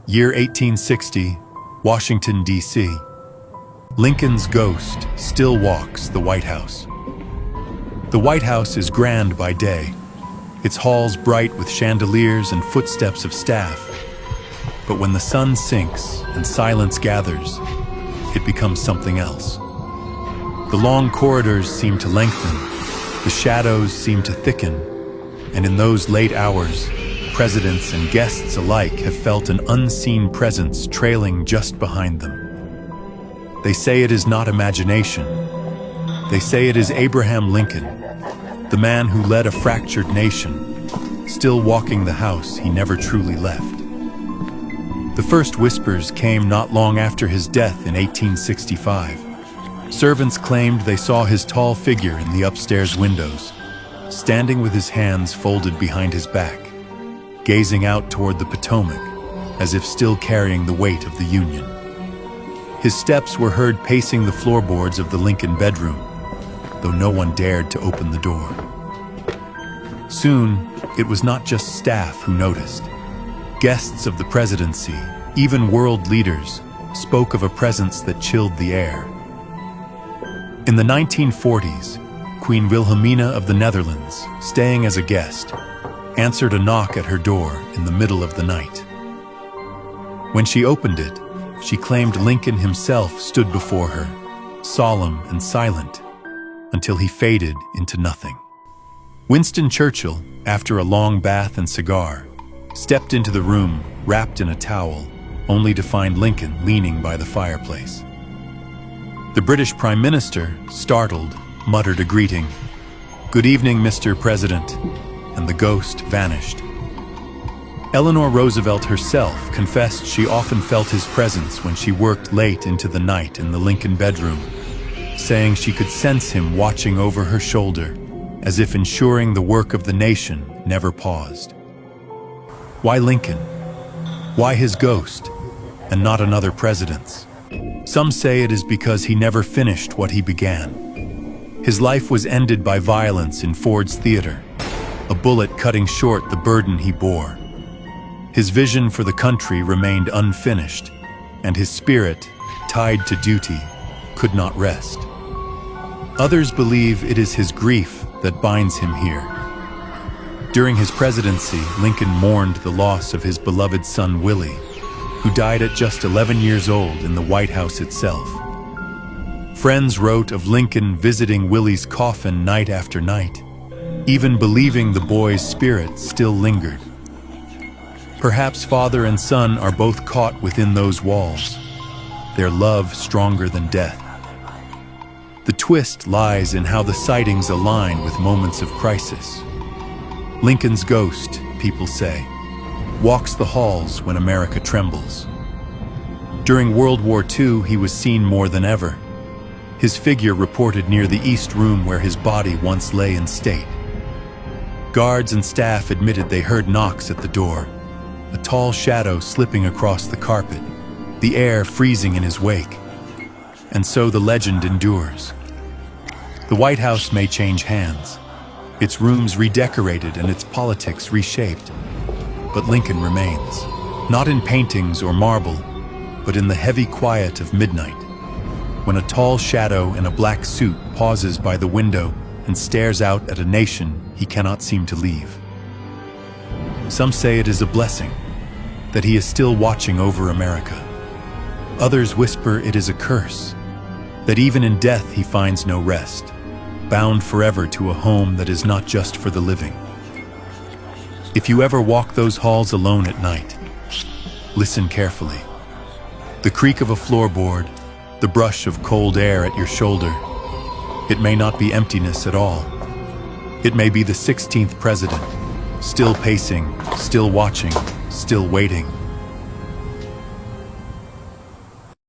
Year 1860, Washington, D.C. Lincoln's ghost still walks the White House. The White House is grand by day, its halls bright with chandeliers and footsteps of staff. But when the sun sinks and silence gathers, it becomes something else. The long corridors seem to lengthen, the shadows seem to thicken, and in those late hours, presidents and guests alike have felt an unseen presence trailing just behind them. They say it is not imagination. They say it is Abraham Lincoln, the man who led a fractured nation, still walking the house he never truly left. The first whispers came not long after his death in 1865. Servants claimed they saw his tall figure in the upstairs windows, standing with his hands folded behind his back, gazing out toward the Potomac, as if still carrying the weight of the Union. His steps were heard pacing the floorboards of the Lincoln bedroom, though no one dared to open the door. Soon, it was not just staff who noticed. Guests of the presidency, even world leaders, spoke of a presence that chilled the air. In the 1940s, Queen Wilhelmina of the Netherlands, staying as a guest, answered a knock at her door in the middle of the night. When she opened it, she claimed Lincoln himself stood before her, solemn and silent, until he faded into nothing. Winston Churchill, after a long bath and cigar, stepped into the room wrapped in a towel, only to find Lincoln leaning by the fireplace. The British Prime Minister, startled, muttered a greeting, "Good evening, Mr. President," and the ghost vanished. Eleanor Roosevelt herself confessed she often felt his presence when she worked late into the night in the Lincoln bedroom, saying she could sense him watching over her shoulder, as if ensuring the work of the nation never paused. Why Lincoln? Why his ghost, and not another president's? Some say it is because he never finished what he began. His life was ended by violence in Ford's Theater, a bullet cutting short the burden he bore. His vision for the country remained unfinished, and his spirit, tied to duty, could not rest. Others believe it is his grief that binds him here. During his presidency, Lincoln mourned the loss of his beloved son Willie, who died at just 11 years old in the White House itself. Friends wrote of Lincoln visiting Willie's coffin night after night, even believing the boy's spirit still lingered. Perhaps father and son are both caught within those walls, their love stronger than death. The twist lies in how the sightings align with moments of crisis. Lincoln's ghost, people say, walks the halls when America trembles. During World War II, he was seen more than ever. His figure reported near the East Room where his body once lay in state. Guards and staff admitted they heard knocks at the door, a tall shadow slipping across the carpet, the air freezing in his wake. And so the legend endures. The White House may change hands, its rooms redecorated and its politics reshaped, but Lincoln remains, not in paintings or marble, but in the heavy quiet of midnight, when a tall shadow in a black suit pauses by the window and stares out at a nation he cannot seem to leave. Some say it is a blessing, that he is still watching over America. Others whisper it is a curse, that even in death he finds no rest, bound forever to a home that is not just for the living. If you ever walk those halls alone at night, listen carefully. The creak of a floorboard, the brush of cold air at your shoulder. It may not be emptiness at all. It may be the 16th president, still pacing, still watching, still waiting.